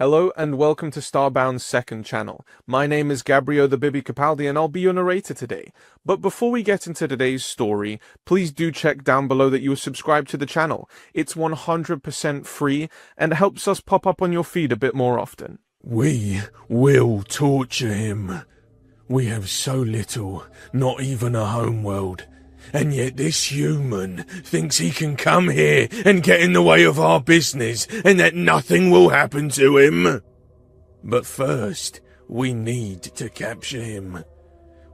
Hello and welcome to Starbound's second channel. My name is Gabriel the Bibi Capaldi and I'll be your narrator today. But before we get into today's story, please do check down below that you are subscribed to the channel. It's 100% free and helps us pop up on your feed a bit more often. We will torture him. We have so little, not even a homeworld. And yet this human thinks he can come here and get in the way of our business and that nothing will happen to him. But first, we need to capture him.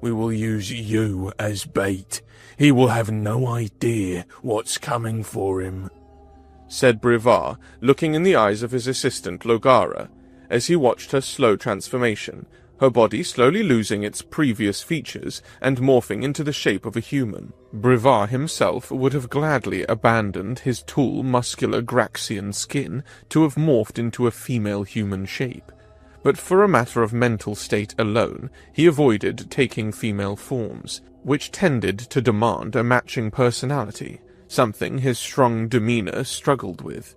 We will use you as bait. He will have no idea what's coming for him," said Brevard, looking in the eyes of his assistant Logara, as he watched her slow transformation, her body slowly losing its previous features and morphing into the shape of a human. Brevard himself would have gladly abandoned his tall, muscular Graxian skin to have morphed into a female human shape, but for a matter of mental state alone, he avoided taking female forms, which tended to demand a matching personality, something his strong demeanor struggled with.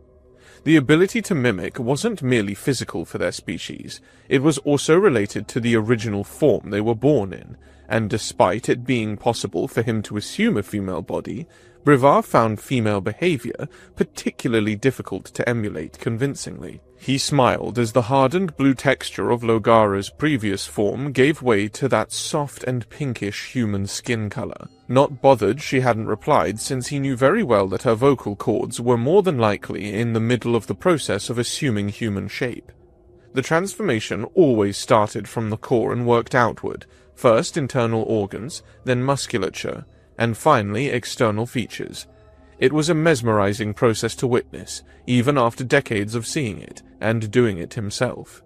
The ability to mimic wasn't merely physical for their species, it was also related to the original form they were born in, and despite it being possible for him to assume a female body, Brevard found female behavior particularly difficult to emulate convincingly. He smiled as the hardened blue texture of Logara's previous form gave way to that soft and pinkish human skin color. Not bothered she hadn't replied, since he knew very well that her vocal cords were more than likely in the middle of the process of assuming human shape. The transformation always started from the core and worked outward, first internal organs, then musculature, and finally external features. It was a mesmerizing process to witness, even after decades of seeing it, and doing it himself.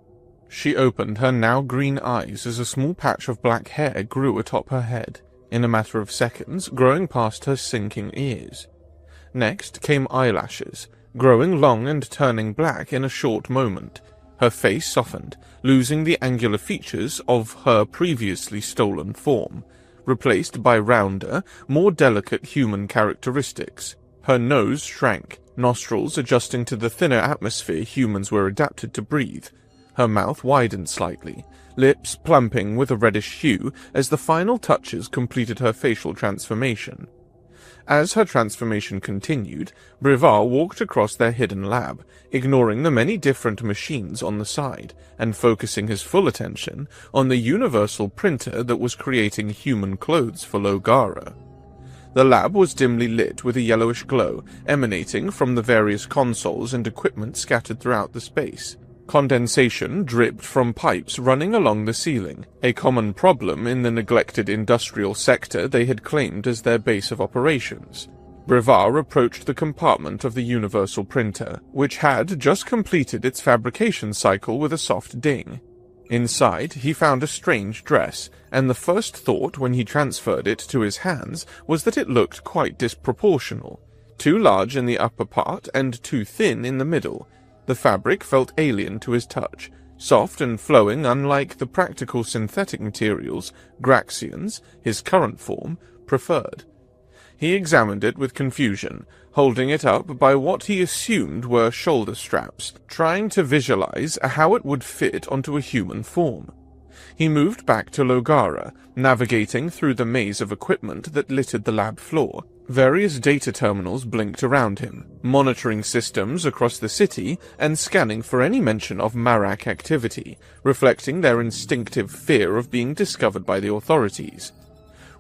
She opened her now green eyes as a small patch of black hair grew atop her head, in a matter of seconds growing past her sinking ears. Next came eyelashes, growing long and turning black in a short moment. Her face softened, losing the angular features of her previously stolen form, replaced by rounder, more delicate human characteristics. Her nose shrank, nostrils adjusting to the thinner atmosphere humans were adapted to breathe. Her mouth widened slightly, lips plumping with a reddish hue as the final touches completed her facial transformation. As her transformation continued, Brevard walked across their hidden lab, ignoring the many different machines on the side, and focusing his full attention on the universal printer that was creating human clothes for Logara. The lab was dimly lit with a yellowish glow emanating from the various consoles and equipment scattered throughout the space. Condensation dripped from pipes running along the ceiling, a common problem in the neglected industrial sector they had claimed as their base of operations. Brevard approached the compartment of the universal printer, which had just completed its fabrication cycle with a soft ding. Inside, he found a strange dress, and the first thought when he transferred it to his hands was that it looked quite disproportional. Too large in the upper part and too thin in the middle. The fabric felt alien to his touch, soft and flowing unlike the practical synthetic materials Graxians, his current form, preferred. He examined it with confusion, holding it up by what he assumed were shoulder straps, trying to visualize how it would fit onto a human form. He moved back to Logara, navigating through the maze of equipment that littered the lab floor. Various data terminals blinked around him, monitoring systems across the city and scanning for any mention of Marak activity, reflecting their instinctive fear of being discovered by the authorities.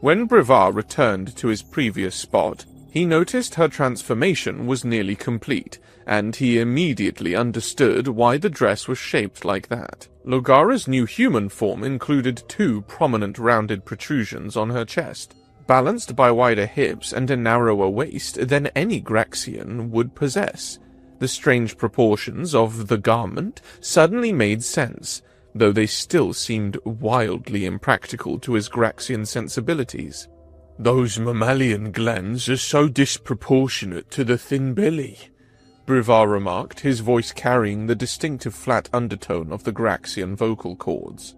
When Brevard returned to his previous spot, he noticed her transformation was nearly complete, and he immediately understood why the dress was shaped like that. Logara's new human form included two prominent rounded protrusions on her chest, balanced by wider hips and a narrower waist than any Graxian would possess. The strange proportions of the garment suddenly made sense, though they still seemed wildly impractical to his Graxian sensibilities. "Those mammalian glands are so disproportionate to the thin belly," Brevard remarked, his voice carrying the distinctive flat undertone of the Graxian vocal cords.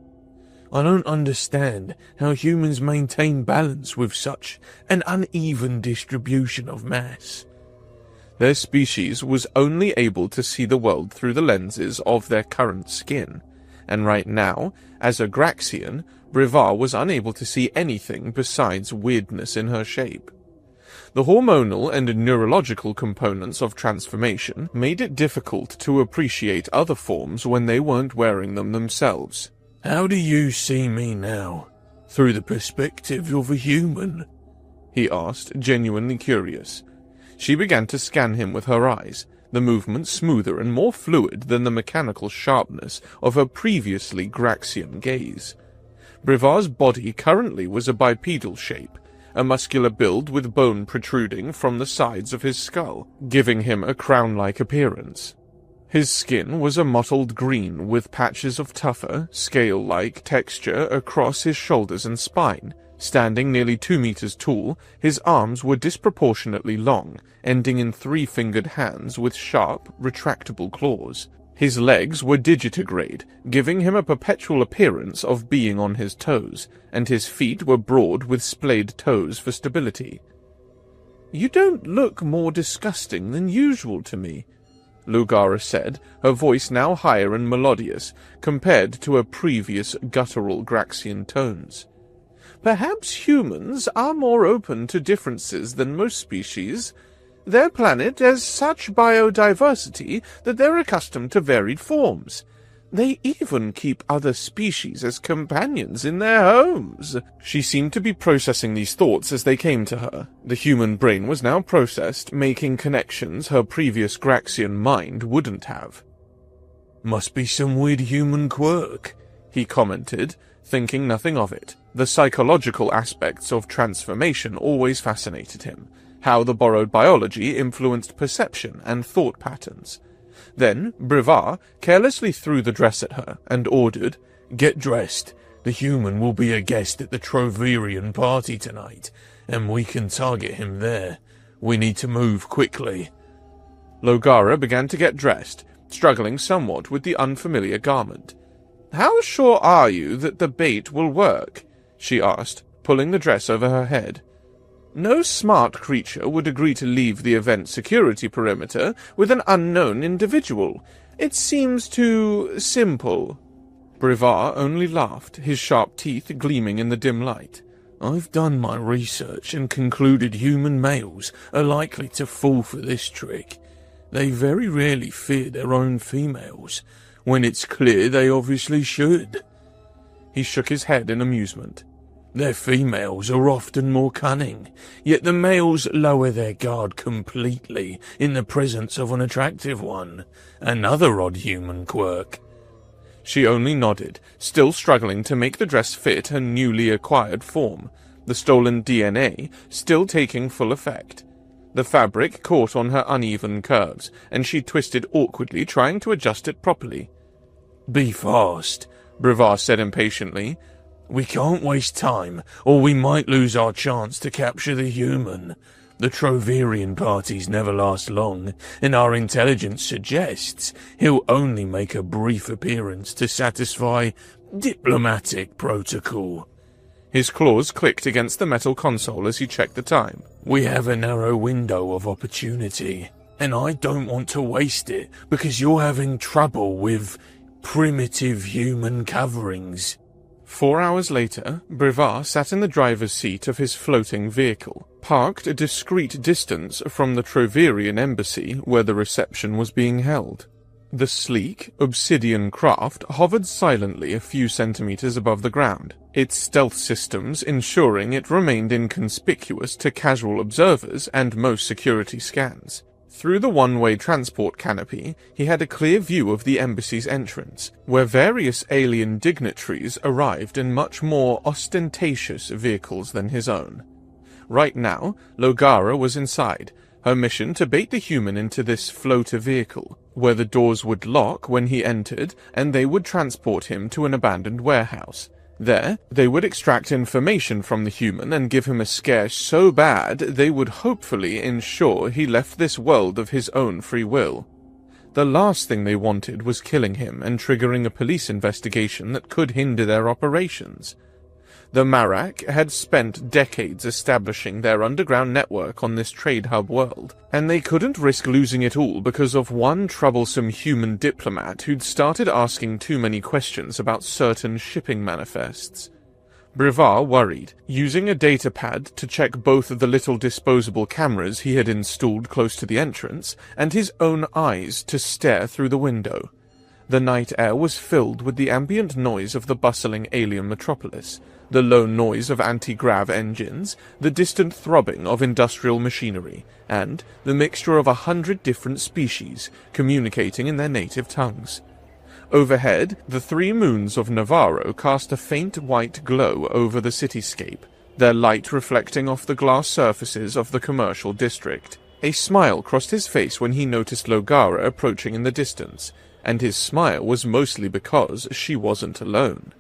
"I don't understand how humans maintain balance with such an uneven distribution of mass." Their species was only able to see the world through the lenses of their current skin, and right now, as a Graxian, Brevard was unable to see anything besides weirdness in her shape. The hormonal and neurological components of transformation made it difficult to appreciate other forms when they weren't wearing them themselves. "How do you see me now? Through the perspective of a human?" he asked, genuinely curious. She began to scan him with her eyes, the movement smoother and more fluid than the mechanical sharpness of her previously Graxian gaze. Brevard's body currently was a bipedal shape, a muscular build with bone protruding from the sides of his skull, giving him a crown-like appearance. His skin was a mottled green with patches of tougher, scale-like texture across his shoulders and spine. Standing nearly 2 meters tall, his arms were disproportionately long, ending in 3-fingered hands with sharp, retractable claws. His legs were digitigrade, giving him a perpetual appearance of being on his toes, and his feet were broad with splayed toes for stability. "You don't look more disgusting than usual to me," Lugara said, her voice now higher and melodious, compared to her previous guttural Graxian tones. "Perhaps humans are more open to differences than most species. Their planet has such biodiversity that they're accustomed to varied forms. They even keep other species as companions in their homes." She seemed to be processing these thoughts as they came to her. The human brain was now processed, making connections her previous Graxian mind wouldn't have. "Must be some weird human quirk," he commented, thinking nothing of it. The psychological aspects of transformation always fascinated him, how the borrowed biology influenced perception and thought patterns. Then Brevard carelessly threw the dress at her and ordered, "Get dressed. The human will be a guest at the Troverian party tonight, and we can target him there. We need to move quickly." Logara began to get dressed, struggling somewhat with the unfamiliar garment. "How sure are you that the bait will work?" she asked, pulling the dress over her head. "No smart creature would agree to leave the event security perimeter with an unknown individual. It seems too simple." Brevard only laughed, his sharp teeth gleaming in the dim light. "I've done my research and concluded human males are likely to fall for this trick. They very rarely fear their own females. When it's clear, they obviously should." He shook his head in amusement. "Their females are often more cunning, yet the males lower their guard completely in the presence of an attractive one. Another odd human quirk." She only nodded, still struggling to make the dress fit her newly acquired form, the stolen DNA still taking full effect. The fabric caught on her uneven curves, and she twisted awkwardly, trying to adjust it properly. "Be fast," Brevard said impatiently. "We can't waste time, or we might lose our chance to capture the human. The Troverian parties never last long, and our intelligence suggests he'll only make a brief appearance to satisfy diplomatic protocol." His claws clicked against the metal console as he checked the time. "We have a narrow window of opportunity, and I don't want to waste it because you're having trouble with primitive human coverings." 4 hours later, Brevard sat in the driver's seat of his floating vehicle, parked a discreet distance from the Troverian embassy where the reception was being held. The sleek, obsidian craft hovered silently a few centimeters above the ground, its stealth systems ensuring it remained inconspicuous to casual observers and most security scans. Through the one-way transport canopy, he had a clear view of the embassy's entrance, where various alien dignitaries arrived in much more ostentatious vehicles than his own. Right now, Logara was inside, her mission to bait the human into this floater vehicle, where the doors would lock when he entered and they would transport him to an abandoned warehouse. There, they would extract information from the human and give him a scare so bad they would hopefully ensure he left this world of his own free will. The last thing they wanted was killing him and triggering a police investigation that could hinder their operations. The Marak had spent decades establishing their underground network on this trade hub world, and they couldn't risk losing it all because of one troublesome human diplomat who'd started asking too many questions about certain shipping manifests. Brevard worried, using a datapad to check both the little disposable cameras he had installed close to the entrance and his own eyes to stare through the window. The night air was filled with the ambient noise of the bustling alien metropolis, the low noise of anti-grav engines, the distant throbbing of industrial machinery, and the mixture of 100 different species communicating in their native tongues. Overhead, the 3 moons of Navarro cast a faint white glow over the cityscape, their light reflecting off the glass surfaces of the commercial district. A smile crossed his face when he noticed Logara approaching in the distance, and his smile was mostly because she wasn't alone.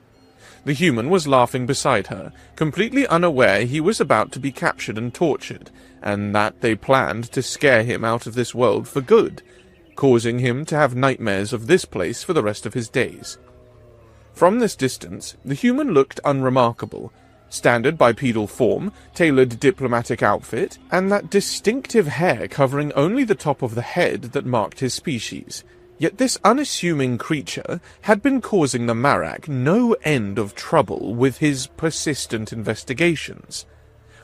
The human was laughing beside her, completely unaware he was about to be captured and tortured, and that they planned to scare him out of this world for good, causing him to have nightmares of this place for the rest of his days. From this distance, the human looked unremarkable. Standard bipedal form, tailored diplomatic outfit, and that distinctive hair covering only the top of the head that marked his species. Yet this unassuming creature had been causing the Marak no end of trouble with his persistent investigations.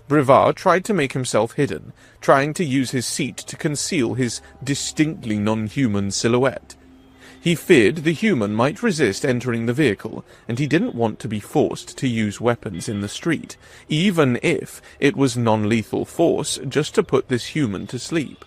Brevard tried to make himself hidden, trying to use his seat to conceal his distinctly non-human silhouette. He feared the human might resist entering the vehicle, and he didn't want to be forced to use weapons in the street, even if it was non-lethal force just to put this human to sleep.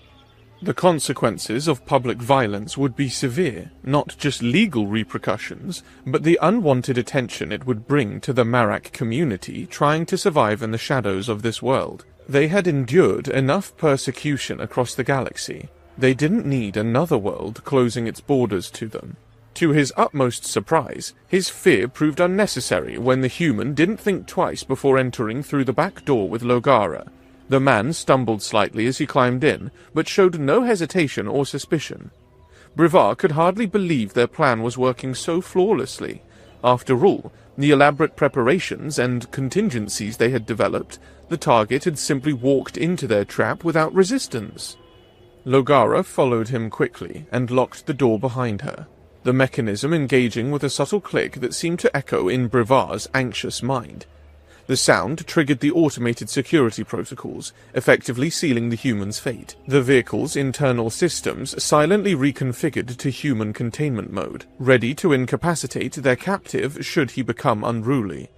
The consequences of public violence would be severe, not just legal repercussions, but the unwanted attention it would bring to the Marak community trying to survive in the shadows of this world. They had endured enough persecution across the galaxy. They didn't need another world closing its borders to them. To his utmost surprise, his fear proved unnecessary when the human didn't think twice before entering through the back door with Logara. The man stumbled slightly as he climbed in, but showed no hesitation or suspicion. Brevard could hardly believe their plan was working so flawlessly. After all, the elaborate preparations and contingencies they had developed, the target had simply walked into their trap without resistance. Logara followed him quickly and locked the door behind her, the mechanism engaging with a subtle click that seemed to echo in Brevard's anxious mind. The sound triggered the automated security protocols, effectively sealing the human's fate. The vehicle's internal systems silently reconfigured to human containment mode, ready to incapacitate their captive should he become unruly.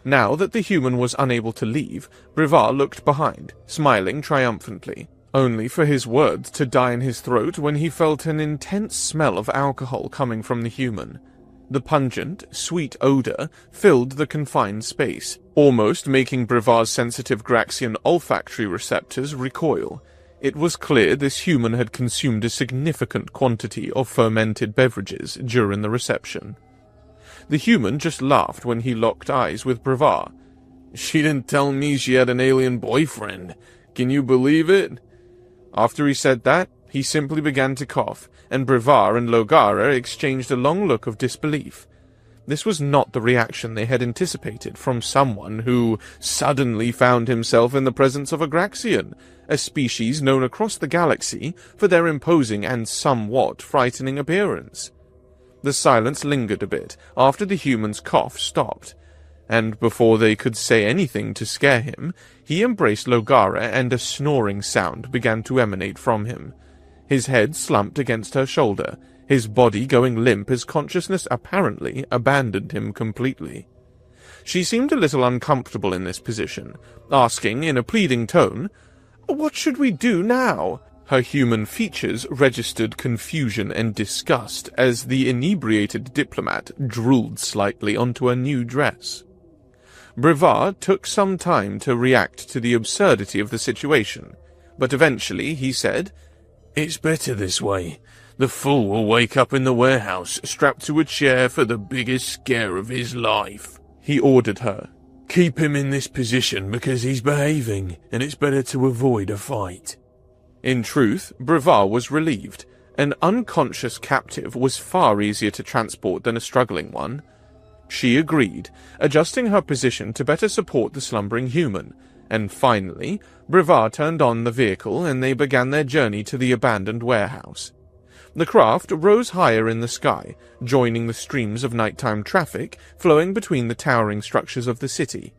Now that the human was unable to leave, Brevard looked behind, smiling triumphantly, only for his words to die in his throat when he felt an intense smell of alcohol coming from the human. The pungent, sweet odor filled the confined space, almost making Brevard's sensitive Graxian olfactory receptors recoil. It was clear this human had consumed a significant quantity of fermented beverages during the reception. The human just laughed when he locked eyes with Brevard. "She didn't tell me she had an alien boyfriend. Can you believe it?" After he said that, he simply began to cough, and Brevard and Logara exchanged a long look of disbelief. This was not the reaction they had anticipated from someone who suddenly found himself in the presence of a Graxian, a species known across the galaxy for their imposing and somewhat frightening appearance. The silence lingered a bit after the human's cough stopped, and before they could say anything to scare him, he embraced Logara and a snoring sound began to emanate from him. His head slumped against her shoulder, his body going limp as consciousness apparently abandoned him completely. She seemed a little uncomfortable in this position, asking in a pleading tone, "What should we do now?" Her human features registered confusion and disgust as the inebriated diplomat drooled slightly onto her new dress. Brevard took some time to react to the absurdity of the situation, but eventually he said, "It's better this way. The fool will wake up in the warehouse, strapped to a chair for the biggest scare of his life." He ordered her. "Keep him in this position because he's behaving, and it's better to avoid a fight." In truth, Brevard was relieved. An unconscious captive was far easier to transport than a struggling one. She agreed, adjusting her position to better support the slumbering human, and finally, Brevard turned on the vehicle and they began their journey to the abandoned warehouse. The craft rose higher in the sky, joining the streams of nighttime traffic flowing between the towering structures of the city.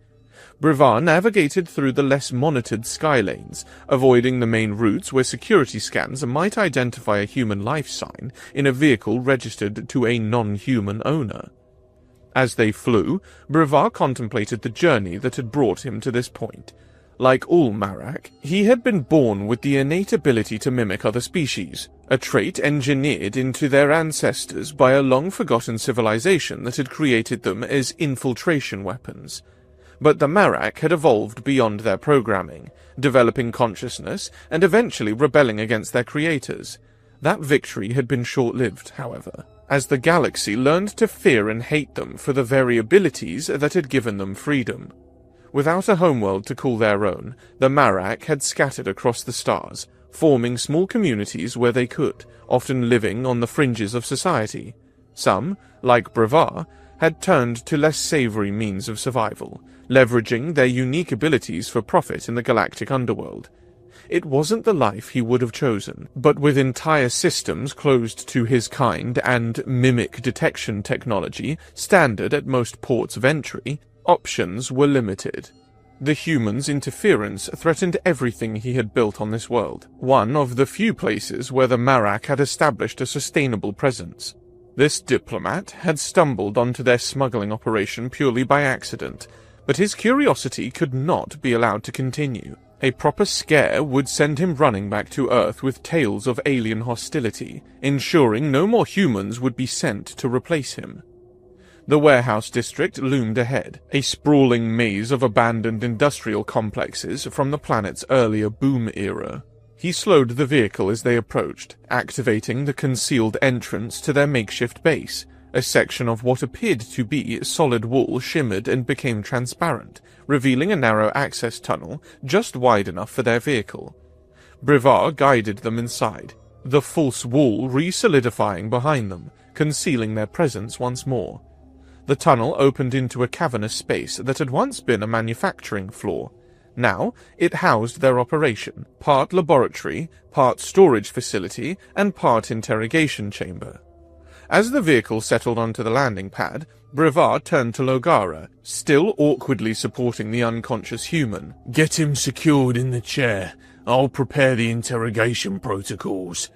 Brevard navigated through the less monitored sky lanes, avoiding the main routes where security scans might identify a human life sign in a vehicle registered to a non-human owner. As they flew, Brevard contemplated the journey that had brought him to this point. Like all Marak, he had been born with the innate ability to mimic other species, a trait engineered into their ancestors by a long-forgotten civilization that had created them as infiltration weapons. But the Marak had evolved beyond their programming, developing consciousness and eventually rebelling against their creators. That victory had been short-lived, however, as the galaxy learned to fear and hate them for the very abilities that had given them freedom. Without a homeworld to call their own, the Marak had scattered across the stars, forming small communities where they could, often living on the fringes of society. Some, like Brevard, had turned to less savory means of survival, leveraging their unique abilities for profit in the galactic underworld. It wasn't the life he would have chosen, but with entire systems closed to his kind and mimic detection technology standard at most ports of entry, options were limited. The humans' interference threatened everything he had built on this world, one of the few places where the Marak had established a sustainable presence. This diplomat had stumbled onto their smuggling operation purely by accident, but his curiosity could not be allowed to continue. A proper scare would send him running back to Earth with tales of alien hostility, ensuring no more humans would be sent to replace him. The warehouse district loomed ahead, a sprawling maze of abandoned industrial complexes from the planet's earlier boom era. He slowed the vehicle as they approached, activating the concealed entrance to their makeshift base. A section of what appeared to be solid wool shimmered and became transparent, revealing a narrow access tunnel just wide enough for their vehicle. Brevard guided them inside, the false wall re-solidifying behind them, concealing their presence once more. The tunnel opened into a cavernous space that had once been a manufacturing floor. Now, it housed their operation, part laboratory, part storage facility, and part interrogation chamber. As the vehicle settled onto the landing pad, Brevard turned to Logara, still awkwardly supporting the unconscious human. "Get him secured in the chair. I'll prepare the interrogation protocols."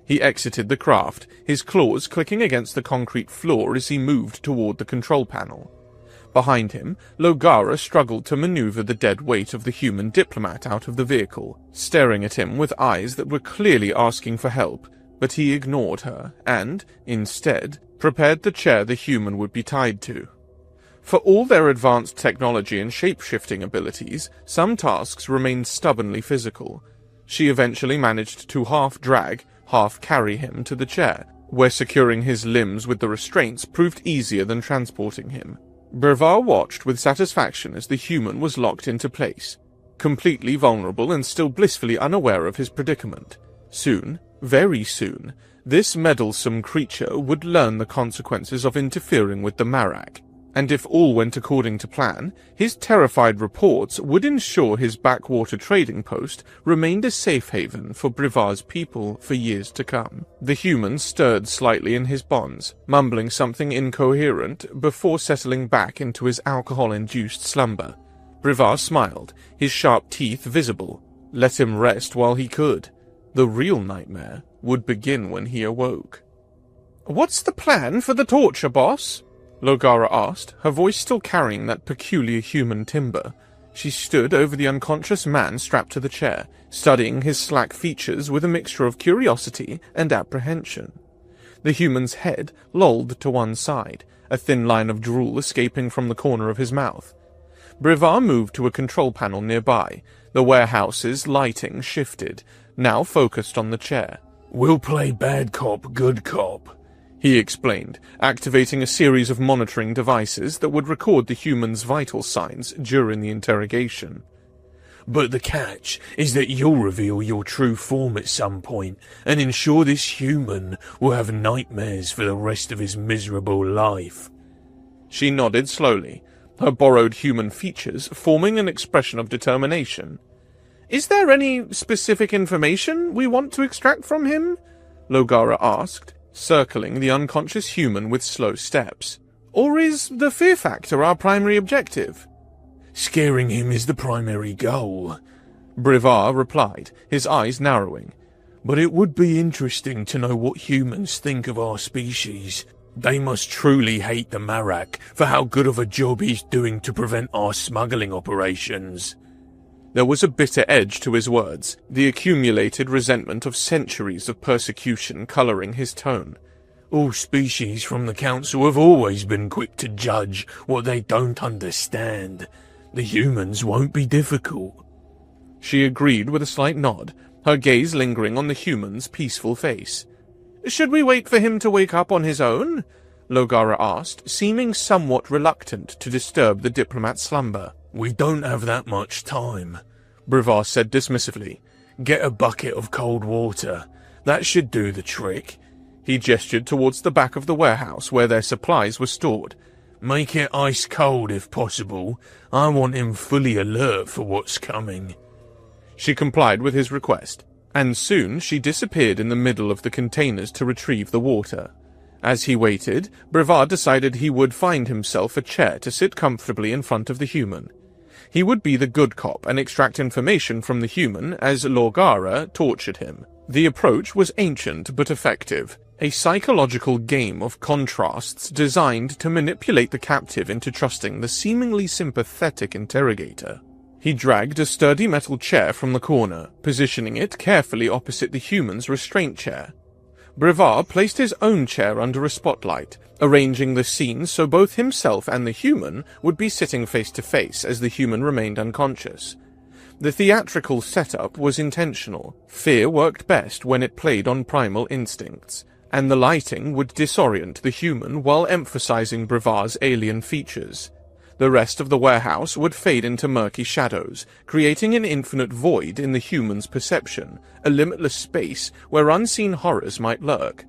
He exited the craft, his claws clicking against the concrete floor as he moved toward the control panel. Behind him, Logara struggled to maneuver the dead weight of the human diplomat out of the vehicle, staring at him with eyes that were clearly asking for help, but he ignored her and, instead, prepared the chair the human would be tied to. For all their advanced technology and shape-shifting abilities, some tasks remained stubbornly physical. She eventually managed to half-drag, half-carry him to the chair, where securing his limbs with the restraints proved easier than transporting him. Brevard watched with satisfaction as the human was locked into place, completely vulnerable and still blissfully unaware of his predicament. Soon, very soon, this meddlesome creature would learn the consequences of interfering with the Marak, and if all went according to plan, his terrified reports would ensure his backwater trading post remained a safe haven for Brevard's people for years to come. The human stirred slightly in his bonds, mumbling something incoherent before settling back into his alcohol-induced slumber. Brevard smiled, his sharp teeth visible. Let him rest while he could. The real nightmare would begin when he awoke. "What's the plan for the torture, boss?" Logara asked, her voice still carrying that peculiar human timbre. She stood over the unconscious man strapped to the chair, studying his slack features with a mixture of curiosity and apprehension. The human's head lolled to one side, a thin line of drool escaping from the corner of his mouth. Brevard moved to a control panel nearby. The warehouse's lighting shifted, now focused on the chair. "We'll play bad cop, good cop," he explained, activating a series of monitoring devices that would record the human's vital signs during the interrogation. "But the catch is that you'll reveal your true form at some point and ensure this human will have nightmares for the rest of his miserable life." She nodded slowly, her borrowed human features forming an expression of determination. "Is there any specific information we want to extract from him?" Logara asked, circling the unconscious human with slow steps. "Or is the fear factor our primary objective?" "Scaring him is the primary goal," Brevard replied, his eyes narrowing. "But it would be interesting to know what humans think of our species. They must truly hate the Marak for how good of a job he's doing to prevent our smuggling operations." There was a bitter edge to his words, the accumulated resentment of centuries of persecution coloring his tone. "All species from the Council have always been quick to judge what they don't understand. The humans won't be difficult." She agreed with a slight nod, her gaze lingering on the human's peaceful face. "Should we wait for him to wake up on his own?" Logara asked, seeming somewhat reluctant to disturb the diplomat's slumber. "We don't have that much time," Brevard said dismissively. "Get a bucket of cold water. That should do the trick." He gestured towards the back of the warehouse where their supplies were stored. "Make it ice cold if possible. I want him fully alert for what's coming." She complied with his request, and soon she disappeared in the middle of the containers to retrieve the water. As he waited, Brevard decided he would find himself a chair to sit comfortably in front of the human. He would be the good cop and extract information from the human as Logara tortured him. The approach was ancient but effective, a psychological game of contrasts designed to manipulate the captive into trusting the seemingly sympathetic interrogator. He dragged a sturdy metal chair from the corner, positioning it carefully opposite the human's restraint chair. Brevard placed his own chair under a spotlight, arranging the scene so both himself and the human would be sitting face to face as the human remained unconscious. The theatrical setup was intentional. Fear worked best when it played on primal instincts, and the lighting would disorient the human while emphasizing Brevard's alien features. The rest of the warehouse would fade into murky shadows, creating an infinite void in the human's perception, a limitless space where unseen horrors might lurk.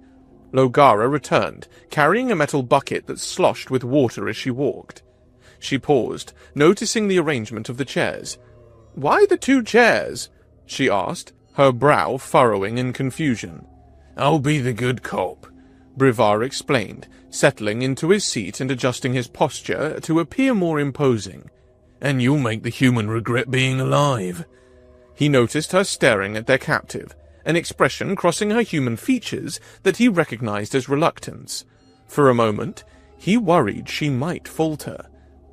Logara returned, carrying a metal bucket that sloshed with water as she walked. She paused, noticing the arrangement of the chairs. "Why the two chairs?" she asked, her brow furrowing in confusion. "I'll be the good cop," Brevard explained, settling into his seat and adjusting his posture to appear more imposing. "And you'll make the human regret being alive." He noticed her staring at their captive, an expression crossing her human features that he recognized as reluctance. For a moment, he worried she might falter.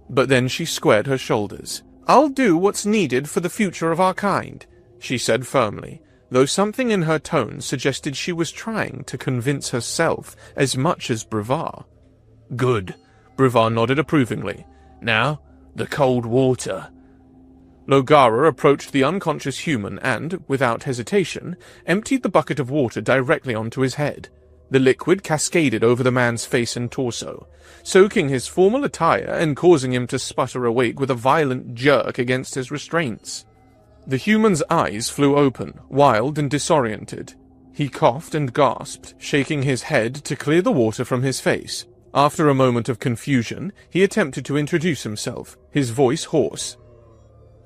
But then she squared her shoulders. "I'll do what's needed for the future of our kind," she said firmly, though something in her tone suggested she was trying to convince herself as much as Brevard. "Good," Brevard nodded approvingly. "Now, the cold water." Logara approached the unconscious human and, without hesitation, emptied the bucket of water directly onto his head. The liquid cascaded over the man's face and torso, soaking his formal attire and causing him to sputter awake with a violent jerk against his restraints. The human's eyes flew open, wild and disoriented. He coughed and gasped, shaking his head to clear the water from his face. After a moment of confusion, he attempted to introduce himself, his voice hoarse.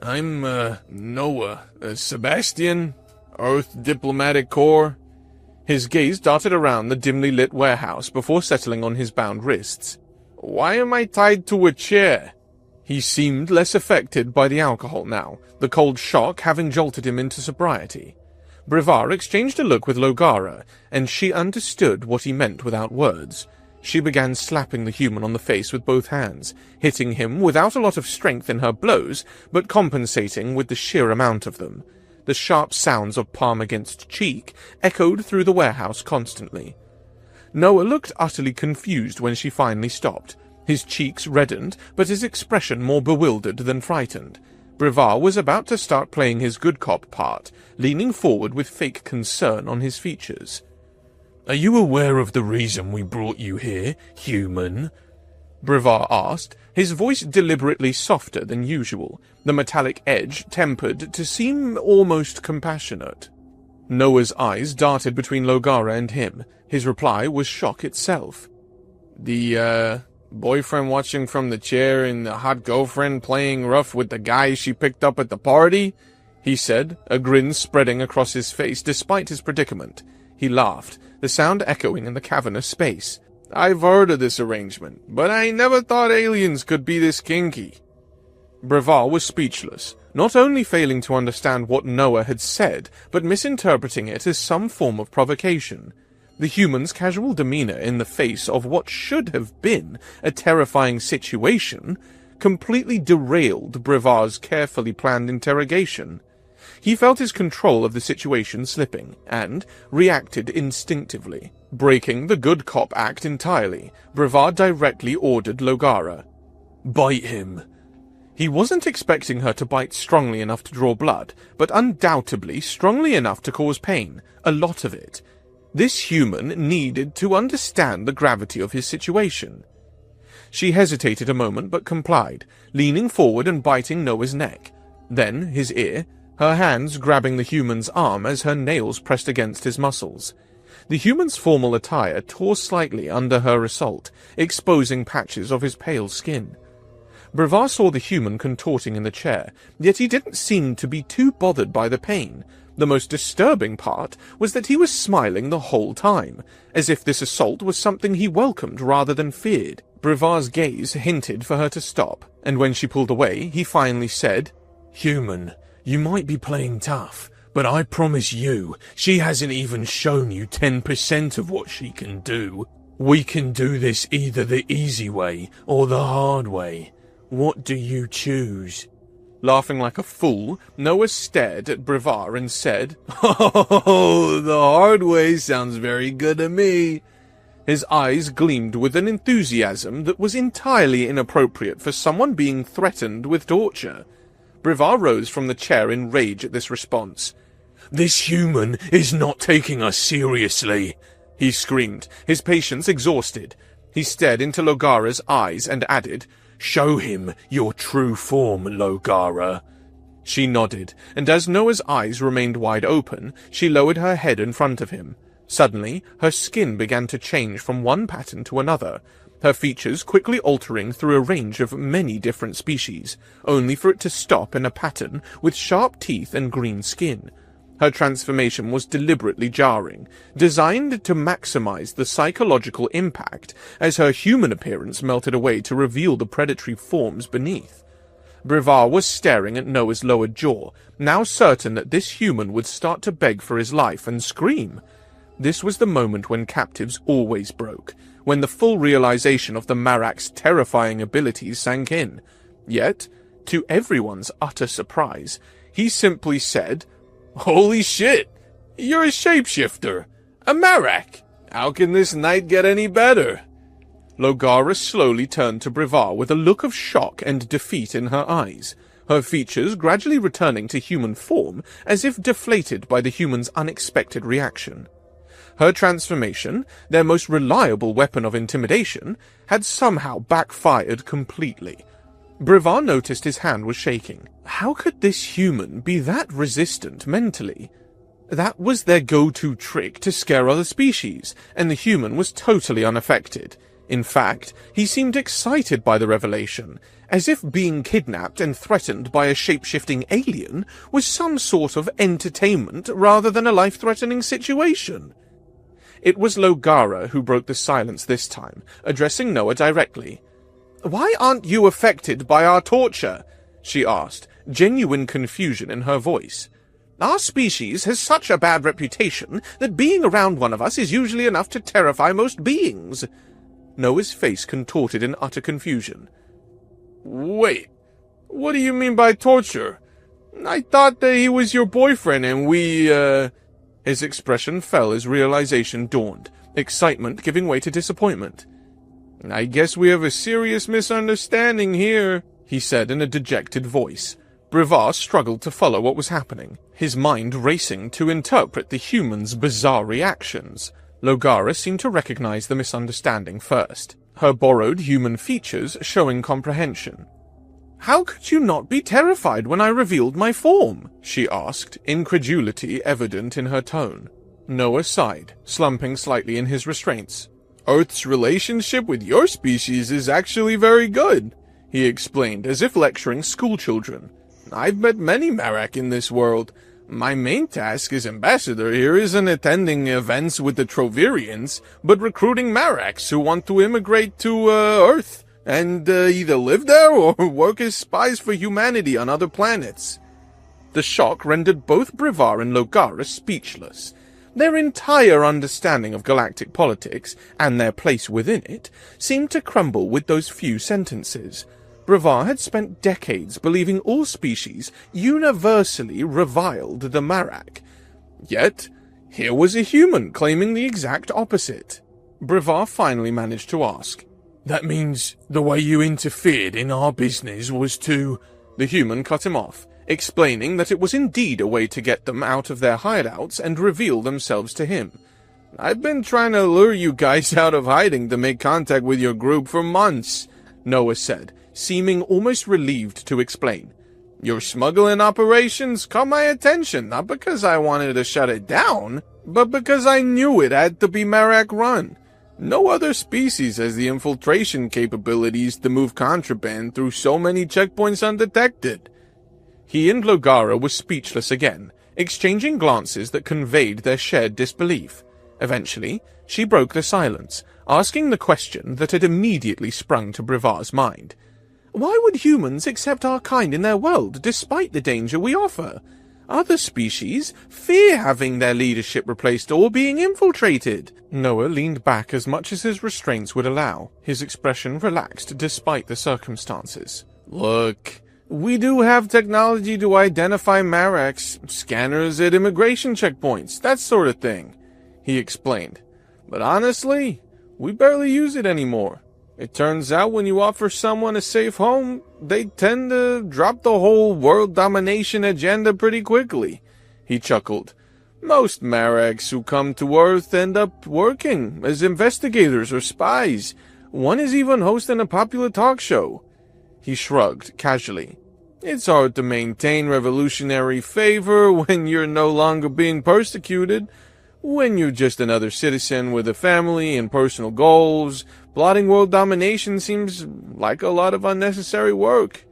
"I'm, Noah, Sebastian, Earth Diplomatic Corps." His gaze darted around the dimly lit warehouse before settling on his bound wrists. "Why am I tied to a chair?" He seemed less affected by the alcohol now, the cold shock having jolted him into sobriety. Brevard exchanged a look with Logara, and she understood what he meant without words. She began slapping the human on the face with both hands, hitting him without a lot of strength in her blows, but compensating with the sheer amount of them. The sharp sounds of palm against cheek echoed through the warehouse constantly. Noah looked utterly confused when she finally stopped. His cheeks reddened, but his expression more bewildered than frightened. Brevard was about to start playing his good cop part, leaning forward with fake concern on his features. "Are you aware of the reason we brought you here, human?" Brevard asked, his voice deliberately softer than usual, the metallic edge tempered to seem almost compassionate. Noah's eyes darted between Logara and him. His reply was shock itself. Boyfriend watching from the chair and the hot girlfriend playing rough with the guy she picked up at the party? He said, a grin spreading across his face despite his predicament. He laughed, the sound echoing in the cavernous space. I've heard of this arrangement, but I never thought aliens could be this kinky. Brevard was speechless, not only failing to understand what Noah had said, but misinterpreting it as some form of provocation. The human's casual demeanor in the face of what should have been a terrifying situation completely derailed Brevard's carefully planned interrogation. He felt his control of the situation slipping, and reacted instinctively. Breaking the good cop act entirely, Brevard directly ordered Logara, "Bite him." He wasn't expecting her to bite strongly enough to draw blood, but undoubtedly strongly enough to cause pain, a lot of it. This human needed to understand the gravity of his situation. She hesitated a moment but complied, leaning forward and biting Noah's neck, then his ear, her hands grabbing the human's arm as her nails pressed against his muscles. The human's formal attire tore slightly under her assault, exposing patches of his pale skin. Brevard saw the human contorting in the chair, yet he didn't seem to be too bothered by the pain. The most disturbing part was that he was smiling the whole time, as if this assault was something he welcomed rather than feared. Brevard's gaze hinted for her to stop, and when she pulled away, he finally said, "Human, you might be playing tough, but I promise you, she hasn't even shown you 10% of what she can do. We can do this either the easy way or the hard way. What do you choose?" Laughing like a fool, Noah stared at Brevard and said, "Oh, the hard way sounds very good to me." His eyes gleamed with an enthusiasm that was entirely inappropriate for someone being threatened with torture. Brevard rose from the chair in rage at this response. "This human is not taking us seriously," he screamed, his patience exhausted. He stared into Logara's eyes and added, "Show him your true form, Logara." She nodded, and as Noah's eyes remained wide open, she lowered her head in front of him. Suddenly, her skin began to change from one pattern to another, her features quickly altering through a range of many different species, only for it to stop in a pattern with sharp teeth and green skin. Her transformation was deliberately jarring, designed to maximize the psychological impact as her human appearance melted away to reveal the predatory forms beneath. Brevard was staring at Noah's lowered jaw, now certain that this human would start to beg for his life and scream. This was the moment when captives always broke, when the full realization of the Marak's terrifying abilities sank in. Yet, to everyone's utter surprise, he simply said, "Holy shit! You're a shapeshifter! A Marak! How can this night get any better?" Logara slowly turned to Brevard with a look of shock and defeat in her eyes, her features gradually returning to human form as if deflated by the human's unexpected reaction. Her transformation, their most reliable weapon of intimidation, had somehow backfired completely. Brevard noticed his hand was shaking. How could this human be that resistant mentally? That was their go-to trick to scare other species, and the human was totally unaffected. In fact, he seemed excited by the revelation, as if being kidnapped and threatened by a shape-shifting alien was some sort of entertainment rather than a life-threatening situation. It was Logara who broke the silence this time, addressing Noah directly. "Why aren't you affected by our torture?" she asked, genuine confusion in her voice. "Our species has such a bad reputation that being around one of us is usually enough to terrify most beings." Noah's face contorted in utter confusion. "Wait, what do you mean by torture? I thought that he was your boyfriend and we, His expression fell as realization dawned, excitement giving way to disappointment. "I guess we have a serious misunderstanding here," he said in a dejected voice. Brevard struggled to follow what was happening, his mind racing to interpret the human's bizarre reactions. Logara seemed to recognize the misunderstanding first, her borrowed human features showing comprehension. "How could you not be terrified when I revealed my form?" she asked, incredulity evident in her tone. Noah sighed, slumping slightly in his restraints. Earth's relationship with your species is actually very good, he explained, as if lecturing schoolchildren. I've met many Marak in this world. My main task as ambassador here isn't attending events with the Trovirians, but recruiting Maraks who want to immigrate to Earth, and either live there or work as spies for humanity on other planets. The shock rendered both Brevard and Logara speechless. Their entire understanding of galactic politics, and their place within it, seemed to crumble with those few sentences. Brevard had spent decades believing all species universally reviled the Marak. Yet, here was a human claiming the exact opposite. Brevard finally managed to ask, "That means the way you interfered in our business was to—" The human cut him off, explaining that it was indeed a way to get them out of their hideouts and reveal themselves to him. I've been trying to lure you guys out of hiding to make contact with your group for months, Noah said, seeming almost relieved to explain. Your smuggling operations caught my attention, not because I wanted to shut it down, but because I knew it had to be Marak run. No other species has the infiltration capabilities to move contraband through so many checkpoints undetected. He and Logara were speechless again, exchanging glances that conveyed their shared disbelief. Eventually, she broke the silence, asking the question that had immediately sprung to Brevard's mind. Why would humans accept our kind in their world despite the danger we offer? Other species fear having their leadership replaced or being infiltrated. Noah leaned back as much as his restraints would allow, his expression relaxed despite the circumstances. Look, we do have technology to identify Maraks, scanners at immigration checkpoints, that sort of thing, he explained. But honestly, we barely use it anymore. It turns out when you offer someone a safe home, they tend to drop the whole world domination agenda pretty quickly. He chuckled. Most Maraks who come to Earth end up working as investigators or spies. One is even hosting a popular talk show. He shrugged casually. It's hard to maintain revolutionary favor when you're no longer being persecuted. When you're just another citizen with a family and personal goals, plotting world domination seems like a lot of unnecessary work.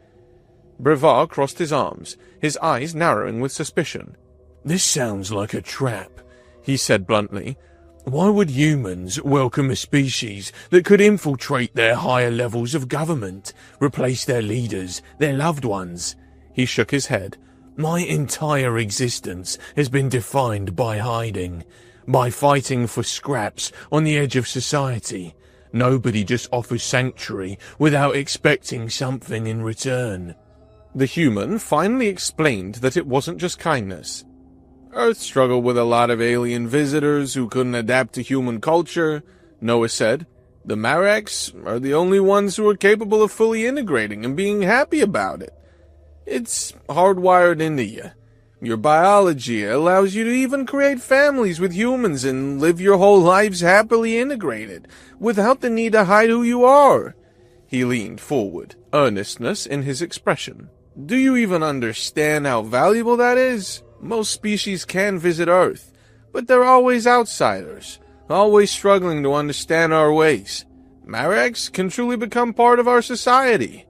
Brevard crossed his arms, his eyes narrowing with suspicion. "This sounds like a trap," he said bluntly. "Why would humans welcome a species that could infiltrate their higher levels of government, replace their leaders, their loved ones?" He shook his head. "My entire existence has been defined by hiding, by fighting for scraps on the edge of society. Nobody just offers sanctuary without expecting something in return." The human finally explained that it wasn't just kindness. Earth struggled with a lot of alien visitors who couldn't adapt to human culture, Noah said. The Maraks are the only ones who are capable of fully integrating and being happy about it. It's hardwired into you. Your biology allows you to even create families with humans and live your whole lives happily integrated, without the need to hide who you are. He leaned forward, earnestness in his expression. Do you even understand how valuable that is? Most species can visit Earth, but they're always outsiders, always struggling to understand our ways. Maraks can truly become part of our society.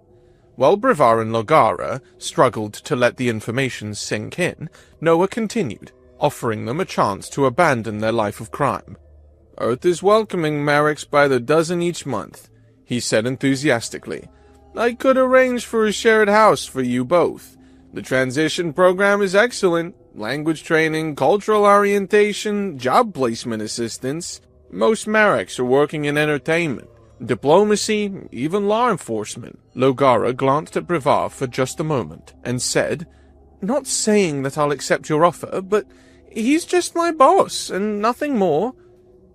While Brevard and Logara struggled to let the information sink in, Noah continued, offering them a chance to abandon their life of crime. Earth is welcoming Maraks by the dozen each month, he said enthusiastically. I could arrange for a shared house for you both. The transition program is excellent. Language training, cultural orientation, job placement assistance. Most Maraks are working in entertainment, diplomacy, even law enforcement. Logara glanced at Brevard for just a moment and said, Not saying that I'll accept your offer, but he's just my boss and nothing more.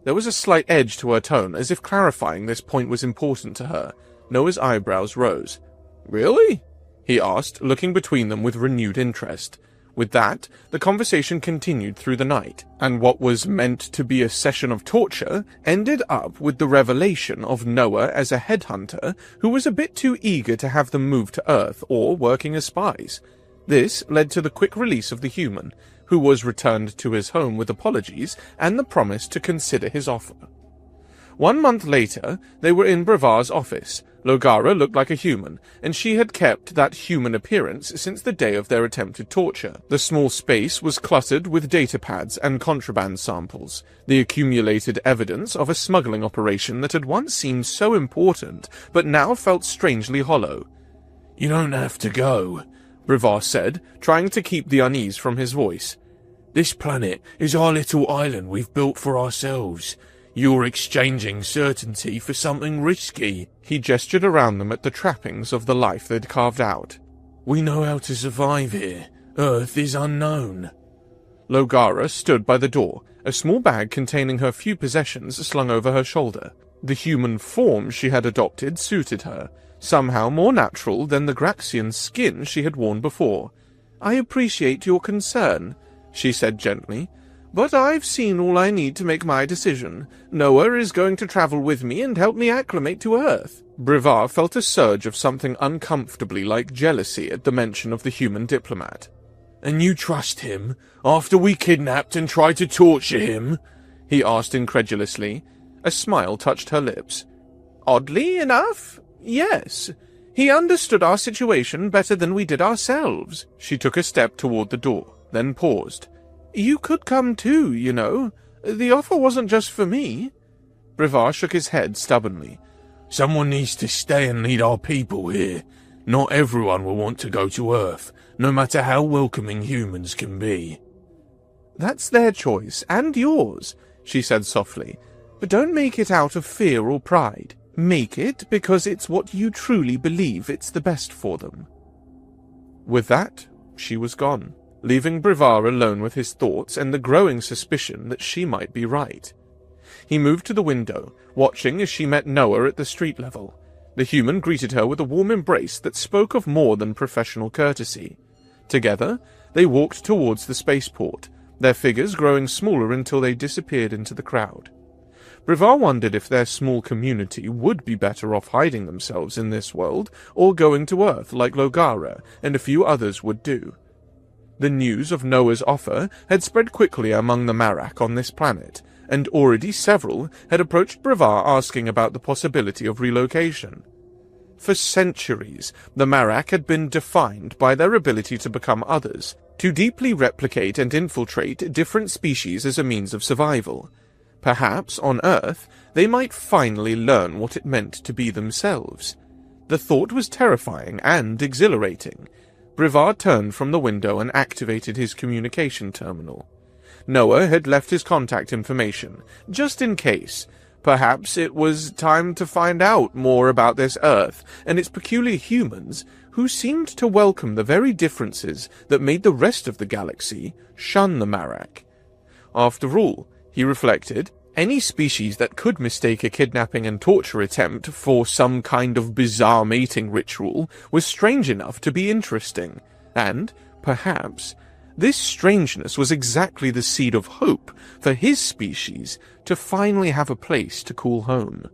There was a slight edge to her tone, as if clarifying this point was important to her. Noah's eyebrows rose. Really? He asked, looking between them with renewed interest. With that, the conversation continued through the night, and what was meant to be a session of torture ended up with the revelation of Noah as a headhunter who was a bit too eager to have them move to Earth or working as spies. This led to the quick release of the human, who was returned to his home with apologies and the promise to consider his offer. 1 month later, they were in Brevar's office. Logara looked like a human, and she had kept that human appearance since the day of their attempted torture. The small space was cluttered with datapads and contraband samples, the accumulated evidence of a smuggling operation that had once seemed so important, but now felt strangely hollow. "You don't have to go," Brevar said, trying to keep the unease from his voice. "This planet is our little island we've built for ourselves. You're exchanging certainty for something risky." He gestured around them at the trappings of the life they'd carved out. "We know how to survive here. Earth is unknown." Logara stood by the door, a small bag containing her few possessions slung over her shoulder. The human form she had adopted suited her, somehow more natural than the Graxian skin she had worn before. "I appreciate your concern," she said gently, "but I've seen all I need to make my decision. Noah is going to travel with me and help me acclimate to Earth." Brevar felt a surge of something uncomfortably like jealousy at the mention of the human diplomat. "And you trust him, after we kidnapped and tried to torture him?" he asked incredulously. A smile touched her lips. "Oddly enough, yes. He understood our situation better than we did ourselves." She took a step toward the door, then paused. "You could come too, you know. The offer wasn't just for me." Brevar shook his head stubbornly. "Someone needs to stay and lead our people here. Not everyone will want to go to Earth, no matter how welcoming humans can be." "That's their choice, and yours," she said softly. "But don't make it out of fear or pride. Make it because it's what you truly believe it's the best for them." With that, she was gone, leaving Brevar alone with his thoughts and the growing suspicion that she might be right. He moved to the window, watching as she met Noah at the street level. The human greeted her with a warm embrace that spoke of more than professional courtesy. Together, they walked towards the spaceport, their figures growing smaller until they disappeared into the crowd. Brevar wondered if their small community would be better off hiding themselves in this world or going to Earth like Logara and a few others would do. The news of Noah's offer had spread quickly among the Marak on this planet, and already several had approached Brevar asking about the possibility of relocation. For centuries, the Marak had been defined by their ability to become others, to deeply replicate and infiltrate different species as a means of survival. Perhaps, on Earth, they might finally learn what it meant to be themselves. The thought was terrifying and exhilarating. Brevar turned from the window and activated his communication terminal. Noah had left his contact information, just in case. Perhaps it was time to find out more about this Earth and its peculiar humans, who seemed to welcome the very differences that made the rest of the galaxy shun the Marak. After all, he reflected, any species that could mistake a kidnapping and torture attempt for some kind of bizarre mating ritual was strange enough to be interesting, and, perhaps, this strangeness was exactly the seed of hope for his species to finally have a place to call home.